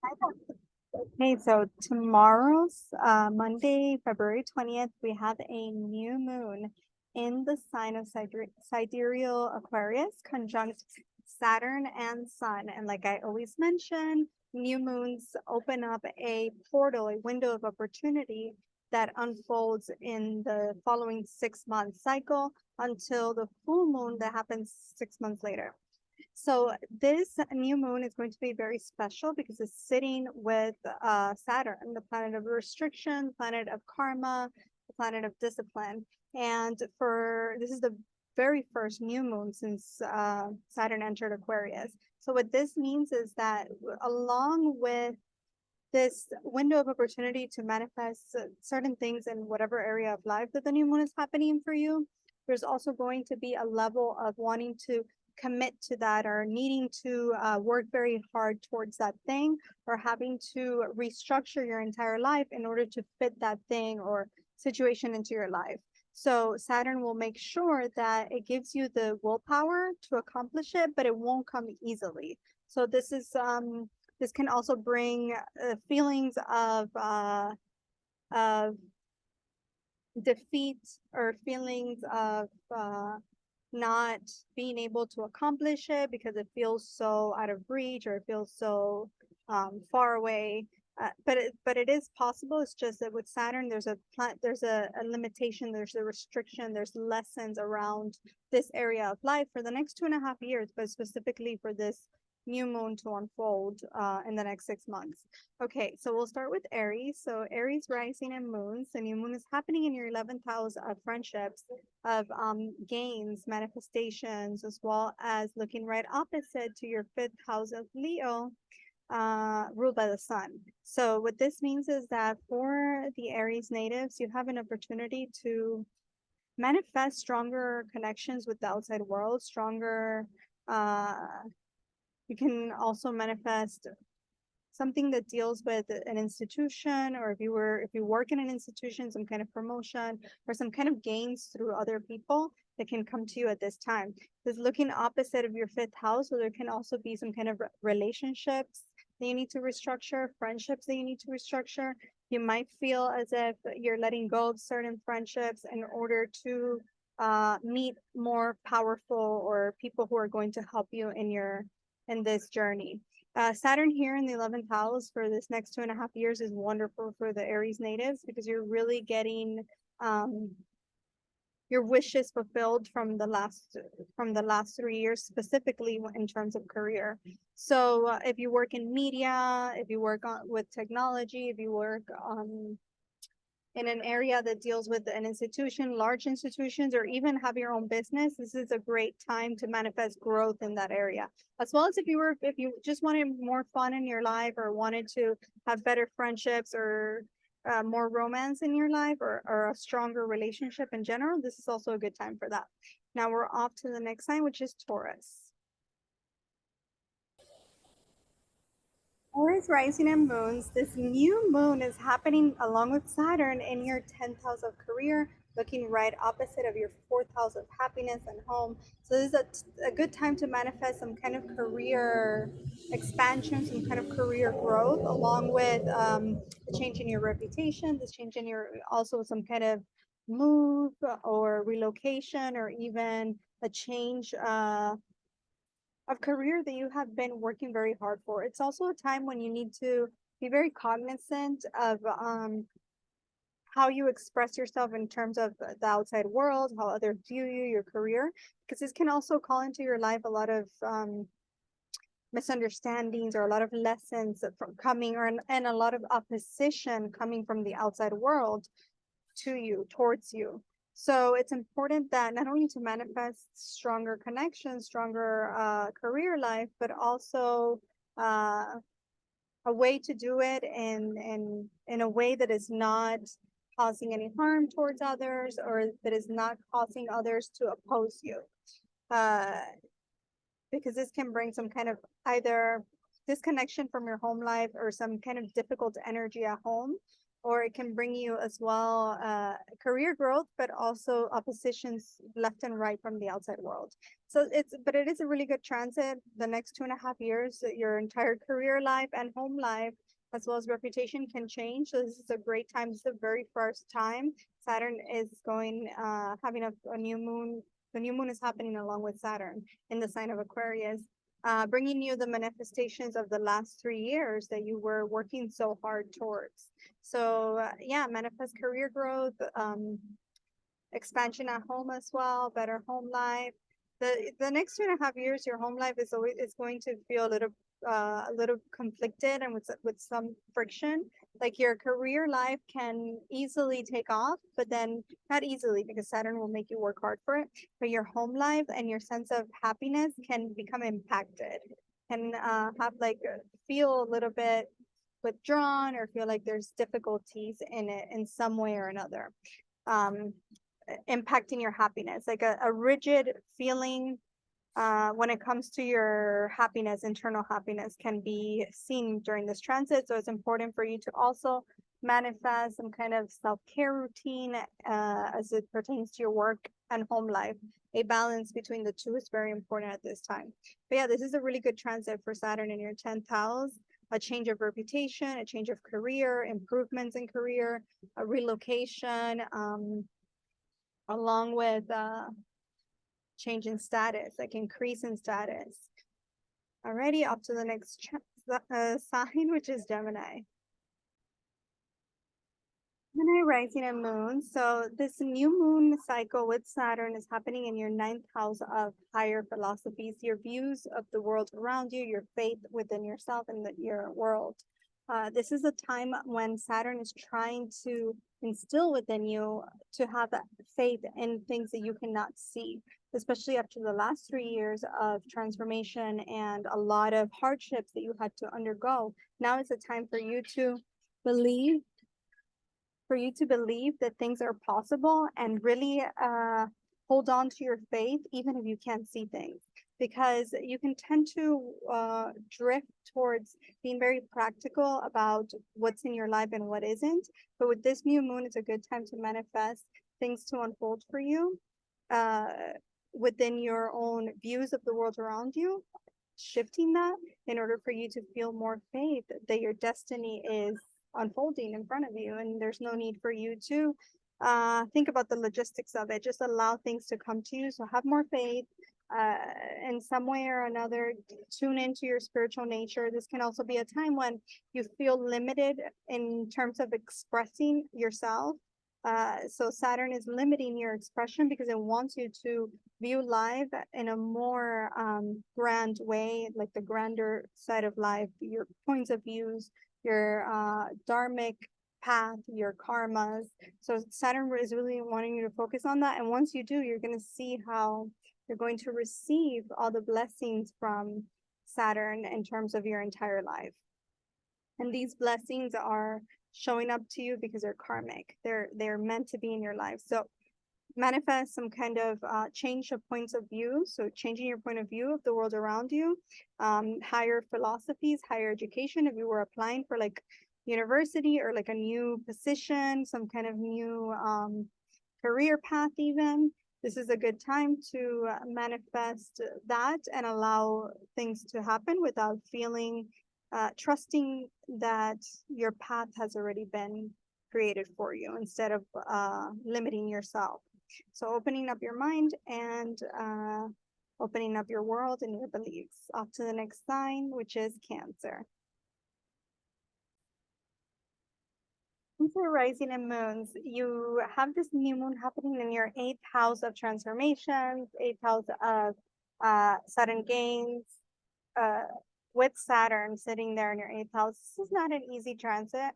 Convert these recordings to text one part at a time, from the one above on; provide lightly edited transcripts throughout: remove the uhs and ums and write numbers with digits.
Okay, so tomorrow's Monday, February 20th, we have a new moon in the sign of Sidereal Aquarius, conjunct Saturn and Sun. And like I always mention, new moons open up a portal, a window of opportunity that unfolds in the following 6-month cycle until the full moon that happens 6 months later. So this new moon is going to be very special because it's sitting with Saturn, the planet of restriction, planet of karma, the planet of discipline. And for this is the very first new moon since Saturn entered Aquarius. So what this means is that along with this window of opportunity to manifest certain things in whatever area of life that the new moon is happening for you, there's also going to be a level of wanting to commit to that or needing to work very hard towards that thing or having to restructure your entire life in order to fit that thing or situation into your life. So Saturn will make sure that it gives you the willpower to accomplish it, but it won't come easily. So this can also bring feelings of defeat or feelings of not being able to accomplish it because it feels so out of reach or it feels so far away. But it is possible. It's just that with Saturn, there's a limitation, there's a restriction, there's lessons around this area of life for the next 2.5 years, but specifically for this new moon to unfold in the next 6 months. Okay, so we'll start with Aries. So Aries rising and moons. The new moon is happening in your 11th house of friendships, of gains, manifestations, as well as looking right opposite to your 5th house of Leo, ruled by the sun. So what this means is that for the Aries natives, you have an opportunity to manifest stronger connections with the outside world, stronger you can also manifest something that deals with an institution, or if you work in an institution, some kind of promotion or some kind of gains through other people that can come to you at this time. This looking opposite of your 5th house, so there can also be some kind of relationships that you need to restructure, friendships that you need to restructure. You might feel as if you're letting go of certain friendships in order to meet more powerful or people who are going to help you in this journey. Saturn here in the 11th house for this next 2.5 years is wonderful for the Aries natives because you're really getting your wishes fulfilled from the last 3 years, specifically in terms of career. So if you work in media, if you work with technology, if you work in an area that deals with an institution, large institutions, or even have your own business, this is a great time to manifest growth in that area. As well as if you just wanted more fun in your life or wanted to have better friendships or more romance in your life or a stronger relationship in general, this is also a good time for that. Now we're off to the next sign, which is Taurus. Taurus rising and moons, this new moon is happening along with Saturn in your 10th house of career, looking right opposite of your 4th house of happiness and home. So this is a good time to manifest some kind of career expansion, some kind of career growth, along with a change in your reputation, this change in your also some kind of move or relocation or even a change of career that you have been working very hard for. It's also a time when you need to be very cognizant of how you express yourself in terms of the outside world, how others view you, your career, because this can also call into your life a lot of misunderstandings or a lot of lessons from coming and a lot of opposition coming from the outside world to you, towards you. So it's important that not only to manifest stronger connections, stronger career life, but also a way to do it in a way that is not causing any harm towards others or that is not causing others to oppose you. Because this can bring some kind of either disconnection from your home life or some kind of difficult energy at home or it can bring you as well career growth, but also oppositions left and right from the outside world. So but it is a really good transit. The next 2.5 years, your entire career life and home life, as well as reputation, can change. So this is a great time. This is the very first time Saturn is going, having a new moon. The new moon is happening along with Saturn in the sign of Aquarius, bringing you the manifestations of the last 3 years that you were working so hard towards. So yeah, manifest career growth, expansion at home as well, better home life. The next 2.5 years, your home life is going to feel a little conflicted and with some friction. Like your career life can easily take off, but then not easily because Saturn will make you work hard for it. But your home life and your sense of happiness can become impacted, can have like feel a little bit withdrawn or feel like there's difficulties in it in some way or another, um, impacting your happiness, like a rigid feeling when it comes to your happiness, internal happiness can be seen during this transit. So it's important for you to also manifest some kind of self-care routine as it pertains to your work and home life. A balance between the two is very important at this time. But yeah, this is a really good transit for Saturn in your 10th house. A change of reputation, a change of career, improvements in career, a relocation, along with change in status, like increase in status. Alrighty, up to the next sign, which is Gemini. Gemini rising and moon. So this new moon cycle with Saturn is happening in your 9th house of higher philosophies, your views of the world around you, your faith within yourself and your world. This is a time when Saturn is trying to instill within you to have faith in things that you cannot see, especially after the last 3 years of transformation and a lot of hardships that you had to undergo. Now is the time for you to believe, that things are possible and really hold on to your faith, even if you can't see things, because you can tend to drift towards being very practical about what's in your life and what isn't. But with this new moon, it's a good time to manifest things to unfold for you within your own views of the world around you, shifting that in order for you to feel more faith that your destiny is unfolding in front of you, and there's no need for you to think about the logistics of it. Just allow things to come to you. So have more faith in some way or another. Tune into your spiritual nature. This can also be a time when you feel limited in terms of expressing yourself. So Saturn is limiting your expression because it wants you to view life in a more grand way, like the grander side of life, your points of views, your dharmic path, your karmas. So Saturn is really wanting you to focus on that. And once you do, you're going to see how you're going to receive all the blessings from Saturn in terms of your entire life. And these blessings are showing up to you because they're karmic. They're meant to be in your life. So manifest some kind of change of points of view. So changing your point of view of the world around you, higher philosophies, higher education. If you were applying for like university or like a new position, some kind of new career path even, this is a good time to manifest that and allow things to happen without feeling, trusting that your path has already been created for you instead of limiting yourself. So opening up your mind and opening up your world and your beliefs. Off to the next sign, which is Cancer. Cancer rising and moons. You have this new moon happening in your 8th house of transformations, 8th house of sudden gains, with Saturn sitting there in your 8th house. This is not an easy transit,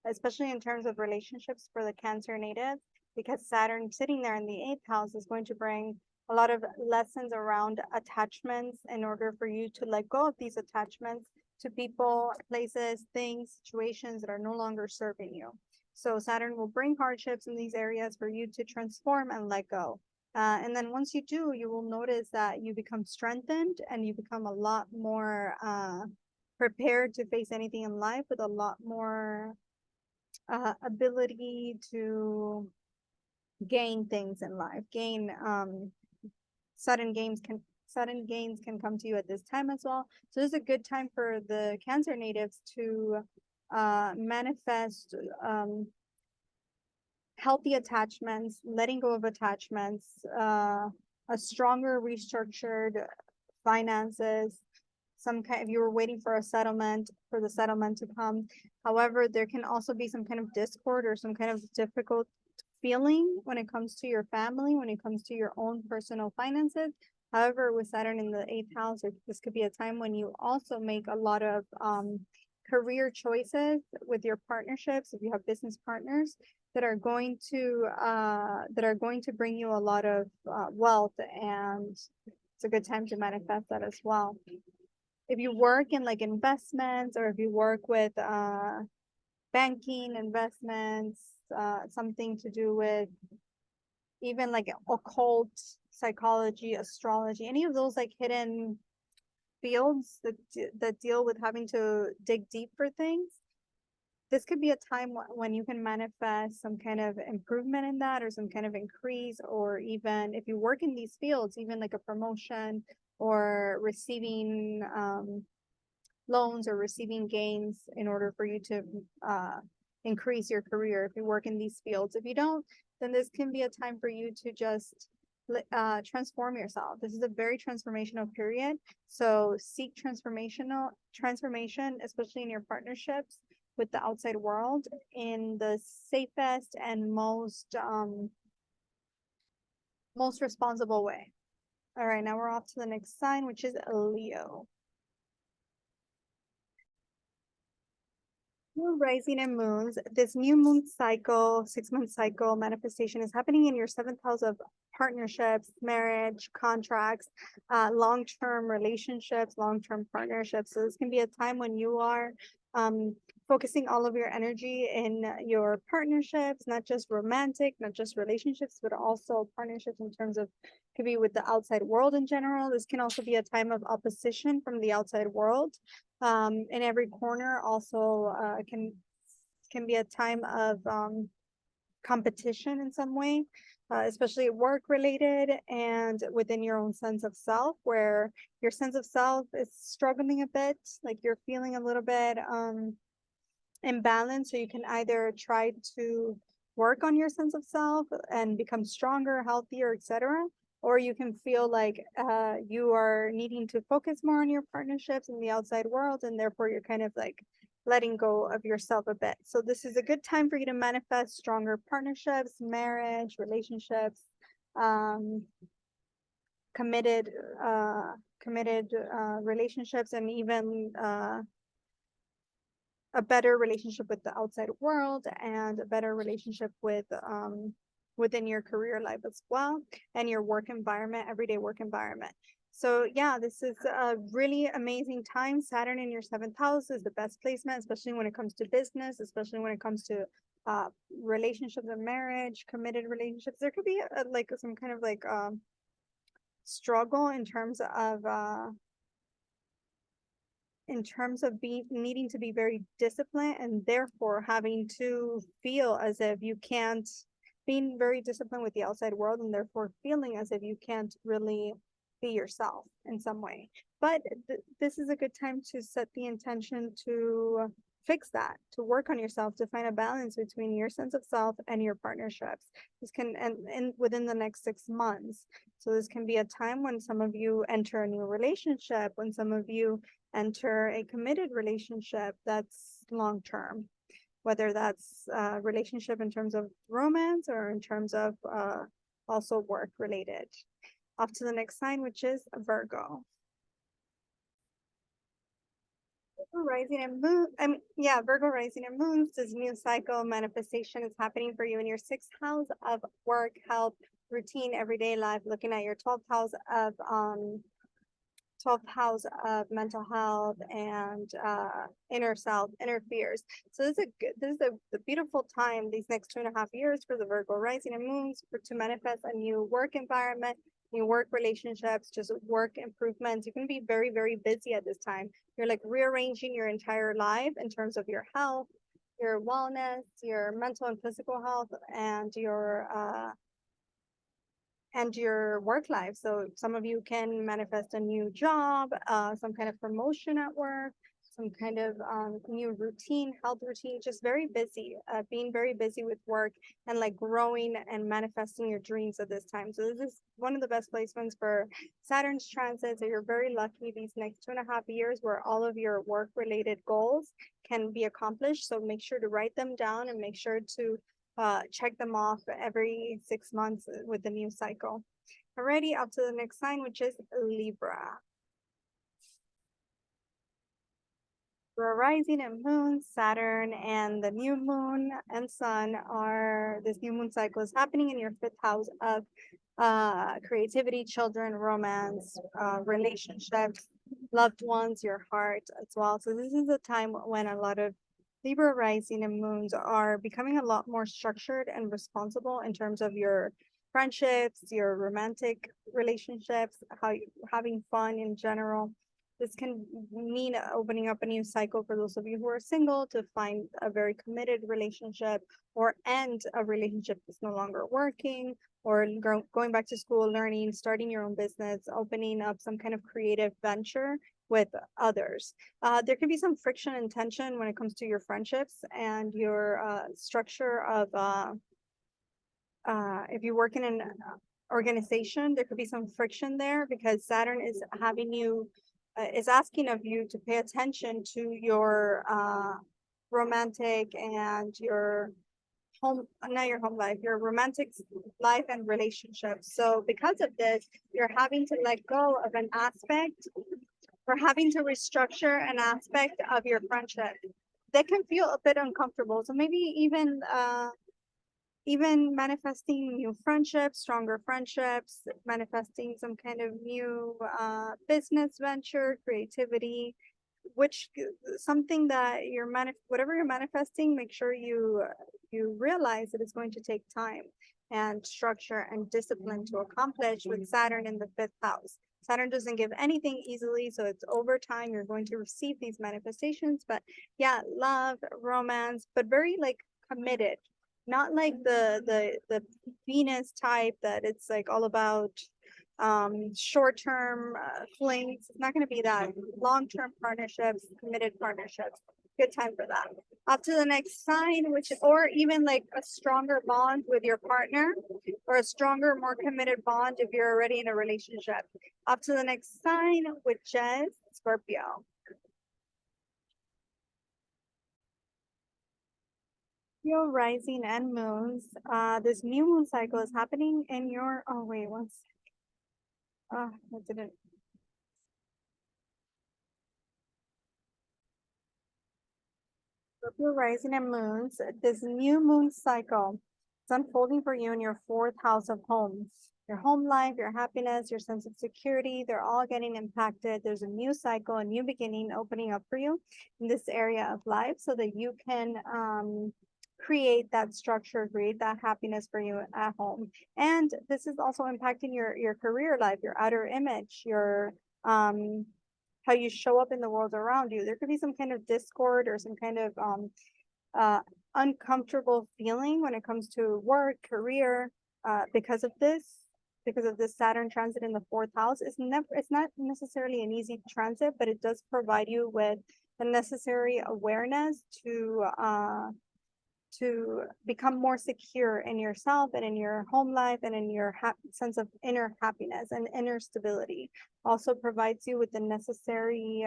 especially in terms of relationships for the Cancer native, because Saturn sitting there in the 8th house is going to bring a lot of lessons around attachments in order for you to let go of these attachments to people, places, things, situations that are no longer serving you. So Saturn will bring hardships in these areas for you to transform and let go. And then once you do, you will notice that you become strengthened and you become a lot more prepared to face anything in life with a lot more ability to gain things in life, gain sudden gains can come to you at this time as well. So this is a good time for the Cancer natives to manifest healthy attachments, letting go of attachments, a stronger restructured finances, some kind, if you were waiting for a settlement, for the settlement to come. However, there can also be some kind of discord or some kind of difficult feeling when it comes to your family, when it comes to your own personal finances. However, with Saturn in the eighth house, this could be a time when you also make a lot of career choices with your partnerships. If you have business partners that are going to bring you a lot of wealth, and it's a good time to manifest that as well. If you work in like investments, or if you work with banking, investments, something to do with even like occult, psychology, astrology, any of those like hidden fields that deal with having to dig deep for things, this could be a time when you can manifest some kind of improvement in that, or some kind of increase, or even if you work in these fields, even like a promotion, or receiving loans, or receiving gains in order for you to increase your career if you work in these fields. If you don't, then this can be a time for you to just transform yourself. This is a very transformational period. So seek transformation, especially in your partnerships with the outside world, in the safest and most responsible way. All right, now we're off to the next sign, which is Leo. Moon, rising, and moons. This new moon cycle, 6-month cycle manifestation is happening in your seventh house of partnerships, marriage, contracts, long-term relationships, long-term partnerships. So this can be a time when you are focusing all of your energy in your partnerships, not just romantic, not just relationships, but also partnerships in terms of, could be with the outside world in general. This can also be a time of opposition from the outside world. In every corner also can be a time of competition in some way, especially work related and within your own sense of self, where your sense of self is struggling a bit, like you're feeling a little bit imbalanced. So you can either try to work on your sense of self and become stronger, healthier, etc., or you can feel like you are needing to focus more on your partnerships in the outside world, and therefore you're kind of like letting go of yourself a bit. So this is a good time for you to manifest stronger partnerships, marriage, relationships, committed relationships, and even a better relationship with the outside world, and a better relationship with within your career life as well, and your work environment, everyday work environment. So yeah, this is a really amazing time. Saturn in your seventh house is the best placement, especially when it comes to business, especially when it comes to relationships and marriage, committed relationships. There could be like some kind of like struggle in terms of needing to be very disciplined, and therefore having to feel as if you can't, being very disciplined with the outside world, and therefore feeling as if you can't really be yourself in some way. But this is a good time to set the intention to fix that, to work on yourself, to find a balance between your sense of self and your partnerships. This can and within the next 6 months. So this can be a time when some of you enter a new relationship, when some of you enter a committed relationship that's long term, whether that's a relationship in terms of romance, or in terms of also work related. Off to the next sign, which is Virgo. Rising and moon, Virgo rising and moons. This new cycle manifestation is happening for you in your 6th house of work, health, routine, everyday life, looking at your 12th house of mental health and inner self, inner fears. So this is a beautiful time, these next 2.5 years, for the Virgo rising and moons, to manifest a new work environment, new work relationships, just work improvements. You can be very, very busy at this time. You're like rearranging your entire life in terms of your health, your wellness, your mental and physical health, and your work life. So some of you can manifest a new job, some kind of promotion at work, some kind of new routine, health routine, just very busy, being very busy with work and like growing and manifesting your dreams at this time. So this is one of the best placements for Saturn's transit. So you're very lucky these next 2.5 years where all of your work related goals can be accomplished. So make sure to write them down and make sure to check them off every 6 months with the new cycle. Alrighty, up to the next sign, which is Libra. Libra rising and moon, Saturn, and the new moon and sun are, this new moon cycle is happening in your 5th house of creativity, children, romance, relationships, loved ones, your heart as well. So this is a time when a lot of Libra rising and moons are becoming a lot more structured and responsible in terms of your friendships, your romantic relationships, how you having fun in general. This can mean opening up a new cycle for those of you who are single to find a very committed relationship or end a relationship that's no longer working, or going back to school, learning, starting your own business, opening up some kind of creative venture with others. There can be some friction and tension when it comes to your friendships and your structure of, if you work in an organization, there could be some friction there because Saturn is having you, is asking of you to pay attention to your romantic and your home, not your home life, your romantic life and relationships. So because of this, you're having to let go of an aspect or having to restructure an aspect of your friendship that can feel a bit uncomfortable. So maybe even manifesting new friendships, stronger friendships, manifesting some kind of new business venture, creativity, which something that you're whatever you're manifesting, make sure you realize that it's going to take time and structure and discipline to accomplish with Saturn in the 5th house. Saturn doesn't give anything easily, so it's over time you're going to receive these manifestations. But yeah, love, romance, but very like committed, not like the Venus type that it's like all about short-term flings. It's not going to be that. Long-term partnerships, committed partnerships, good time for that. Up to the next sign, which, or even like a stronger bond with your partner, or a stronger, more committed bond if you're already in a relationship. Up to the next sign, which is Scorpio. Scorpio rising and moons. This new moon cycle is happening in your, oh wait, one second. I didn't. Scorpio rising and moons. This new moon cycle is unfolding for you in your 4th house of home. Your home life, your happiness, your sense of security, they're all getting impacted. There's a new cycle, a new beginning opening up for you in this area of life so that you can create that structure, create that happiness for you at home. And this is also impacting your career life, your outer image, your how you show up in the world around you. There could be some kind of discord or some kind of uncomfortable feeling when it comes to work, career, because of this Saturn transit in the 4th house. It's not necessarily an easy transit, but it does provide you with the necessary awareness to become more secure in yourself and in your home life and in your sense of inner happiness and inner stability. Also provides you with the necessary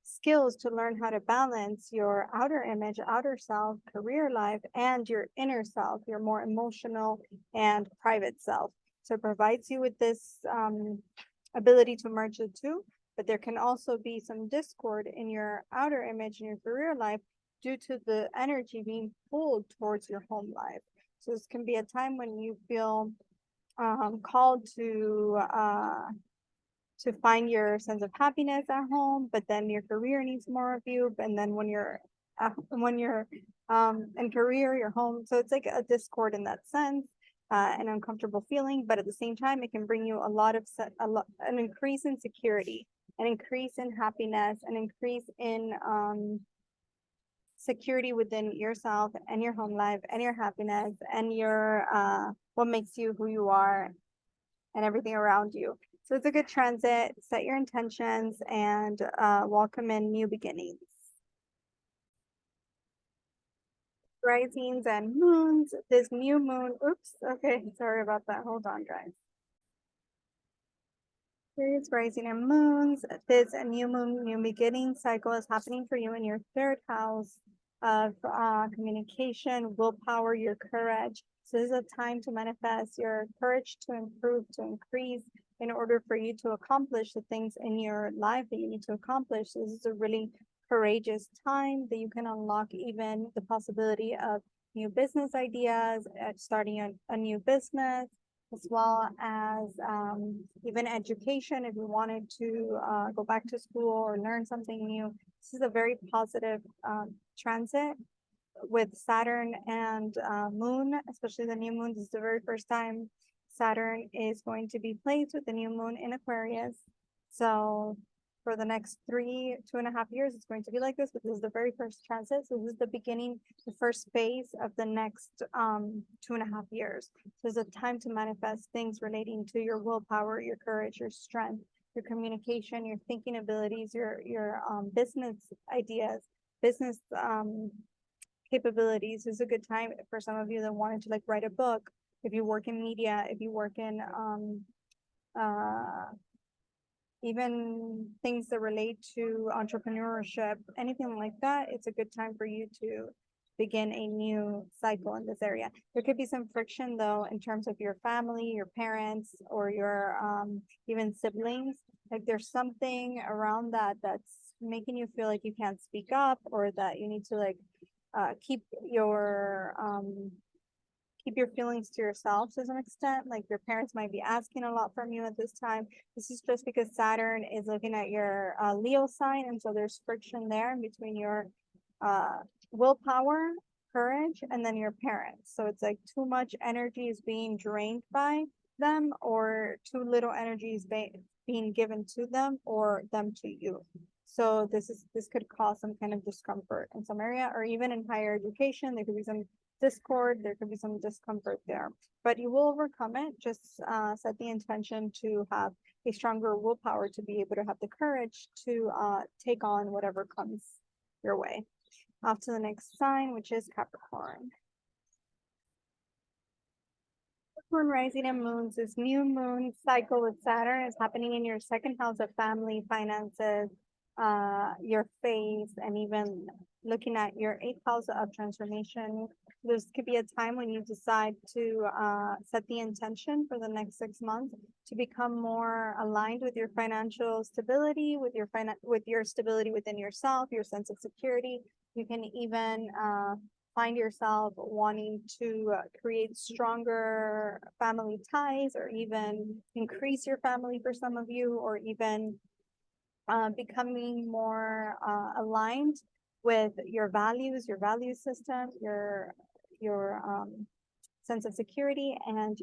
skills to learn how to balance your outer image, outer self, career life, and your inner self, your more emotional and private self. So it provides you with this ability to merge the two, but there can also be some discord in your outer image and your career life due to the energy being pulled towards your home life. So this can be a time when you feel called to find your sense of happiness at home, but then your career needs more of you. And then when you're in career, your home, so it's like a discord in that sense, an uncomfortable feeling. But at the same time, it can bring you an increase in security, an increase in happiness, an increase in security within yourself and your home life and your happiness and your what makes you who you are and everything around you. So it's a good transit. Set your intentions and welcome in new beginnings. Risings and moons. This new moon. Oops. Okay. Sorry about that. Hold on, guys. Periods, rising and moons. This new moon, new beginning cycle is happening for you in your third house of communication, willpower, your courage. So this is a time to manifest your courage to improve, to increase in order for you to accomplish the things in your life that you need to accomplish. This is a really courageous time that you can unlock even the possibility of new business ideas, starting a new business, as well as even education. If you wanted to go back to school or learn something new, this is a very positive transit with Saturn and Moon, especially the new moon. This is the very first time Saturn is going to be placed with the new moon in Aquarius. So for the next 2.5 years, it's going to be like this, but this is the very first transit. So this is the beginning, the first phase of the next 2.5 years. So it's a time to manifest things relating to your willpower, your courage, your strength, your communication, your thinking abilities, your business ideas, business capabilities. This is a good time for some of you that wanted to like write a book. If you work in media, if you work in even things that relate to entrepreneurship, anything like that, it's a good time for you to begin a new cycle in this area. There could be some friction though in terms of your family, your parents, or your even siblings. Like there's something around that that's making you feel like you can't speak up, or that you need to like keep your feelings to yourself to some extent. Like your parents might be asking a lot from you at this time. This is just because Saturn is looking at your Leo sign, and so there's friction there in between your willpower, courage, and then your parents. So it's like too much energy is being drained by them, or too little energy is being given to them, or them to you. So this could cause some kind of discomfort in some area, or even in higher education, there could be some discord, there could be some discomfort there, but you will overcome it. Just set the intention to have a stronger willpower, to be able to have the courage to take on whatever comes your way. Off to the next sign, which is Capricorn. Capricorn rising and moons. This new moon cycle with Saturn is happening in your second house of family, finances, your faith, and even looking at your 8th house of transformation. This could be a time when you decide to set the intention for the next 6 months to become more aligned with your financial stability, with your stability within yourself, your sense of security. You can even find yourself wanting to create stronger family ties, or even increase your family for some of you, or even becoming more aligned with your values, your value system, your sense of security, and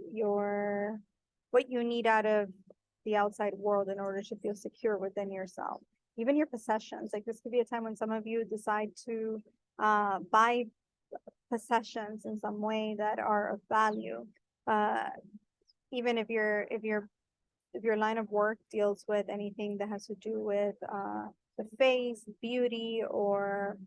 what you need out of the outside world in order to feel secure within yourself. Even your possessions. Like this could be a time when some of you decide to buy possessions in some way that are of value. Even if your line of work deals with anything that has to do with the face, beauty, or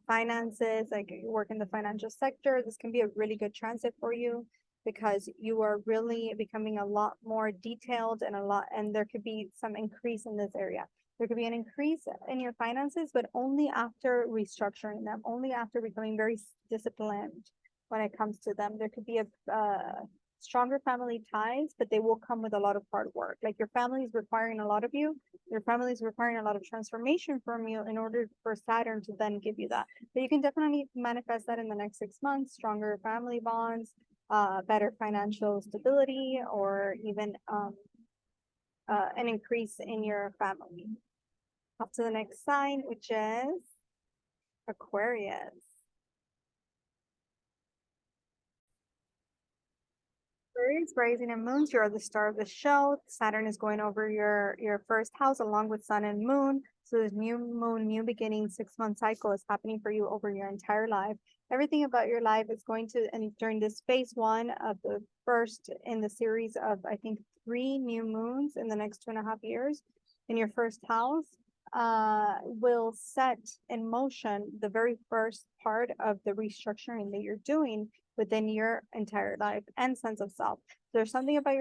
finances, like you work in the financial sector, this can be a really good transit for you, because you are really becoming a lot more detailed, and there could be some increase in this area. There could be an increase in your finances, but only after restructuring them, only after becoming very disciplined when it comes to them. There could be a stronger family ties, but they will come with a lot of hard work. Like your family is requiring a lot of you, your family is requiring a lot of transformation from you in order for Saturn to then give you that. But you can definitely manifest that in the next 6 months. Stronger family bonds, better financial stability, or even an increase in your family. Up to the next sign, which is Aquarius. Aquarius, rising and moons, you're the star of the show. Saturn is going over your first house along with sun and moon. So this new moon, new beginning, 6-month cycle is happening for you over your entire life. Everything about your life is going to, and during this phase one of the first in the series of, I think, 3 new moons in the next 2.5 years in your first house, will set in motion the very first part of the restructuring that you're doing within your entire life and sense of self. There's something about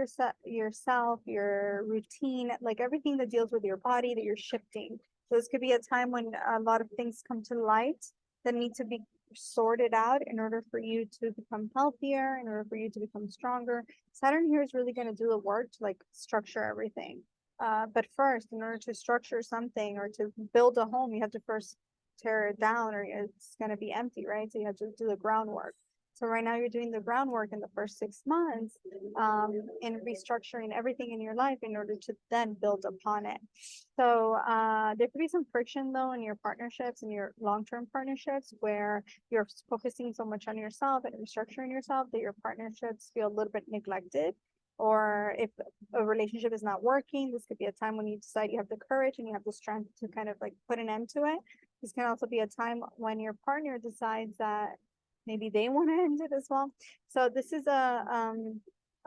yourself, your routine, like everything that deals with your body that you're shifting. So this could be a time when a lot of things come to light that need to be sorted out in order for you to become healthier, in order for you to become stronger. Saturn here is really going to do the work to like structure everything. But first, in order to structure something or to build a home, you have to first tear it down or it's going to be empty, right? So you have to do the groundwork. So right now you're doing the groundwork in the first 6 months, in restructuring everything in your life in order to then build upon it. So there could be some friction though in your partnerships and your long-term partnerships where you're focusing so much on yourself and restructuring yourself that your partnerships feel a little bit neglected. Or if a relationship is not working, this could be a time when you decide you have the courage and you have the strength to kind of like put an end to it. This can also be a time when your partner decides that maybe they want to end it as well. So this is a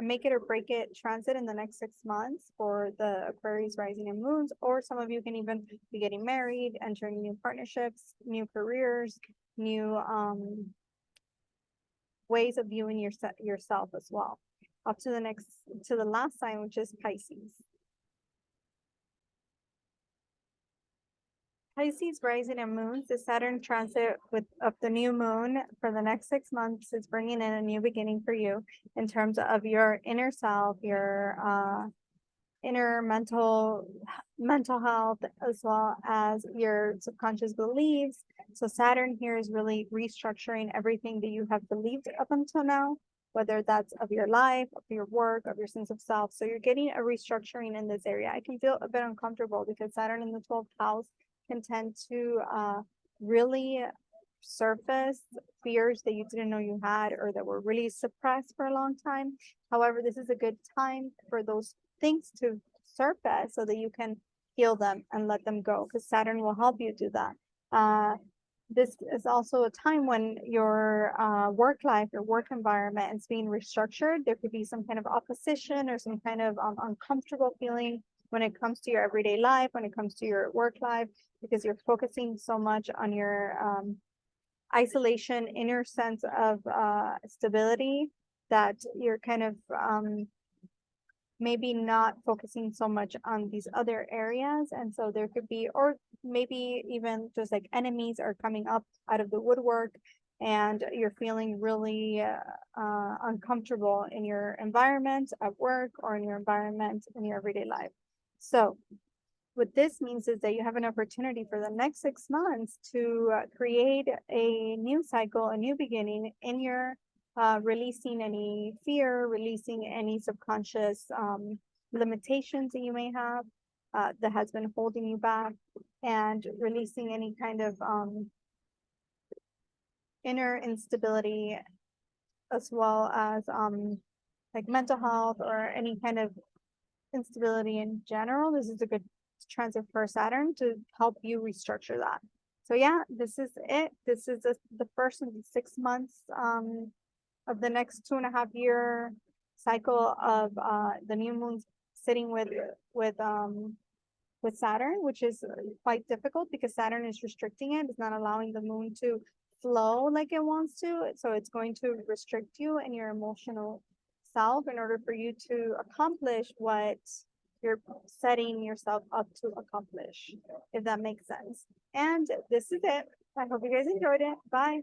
make it or break it transit in the next 6 months for the Aquarius rising and moons, or some of you can even be getting married, entering new partnerships, new careers, new ways of viewing yourself as well. Up to the last sign, which is Pisces. Pisces rising and moons, the Saturn transit of the new moon for the next 6 months is bringing in a new beginning for you in terms of your inner self, your inner mental health, as well as your subconscious beliefs. So Saturn here is really restructuring everything that you have believed up until now, whether that's of your life, of your work, of your sense of self. So you're getting a restructuring in this area. I can feel a bit uncomfortable because Saturn in the 12th house can tend to really surface fears that you didn't know you had or that were really suppressed for a long time. However, this is a good time for those things to surface so that you can heal them and let them go, because Saturn will help you do that. This is also a time when your work life, your work environment is being restructured. There could be some kind of opposition or some kind of uncomfortable feeling when it comes to your everyday life, when it comes to your work life, because you're focusing so much on your isolation, inner sense of stability, that you're kind of maybe not focusing so much on these other areas. And so there could be, or maybe even just like enemies are coming up out of the woodwork and you're feeling really uncomfortable in your environment at work or in your environment in your everyday life. So what this means is that you have an opportunity for the next 6 months to create a new cycle, a new beginning in your releasing any fear, releasing any subconscious limitations that you may have that has been holding you back, and releasing any kind of inner instability, as well as like mental health or any kind of instability in general. This is a good transit for Saturn to help you restructure that. So yeah, this is it. This is the first of the 6 months of the next 2.5 year cycle of the new moon sitting with Saturn, which is quite difficult because Saturn is restricting it. It's not allowing the moon to flow like it wants to. So it's going to restrict you and your emotional self in order for you to accomplish what you're setting yourself up to accomplish, if that makes sense. And this is it. I hope you guys enjoyed it. Bye.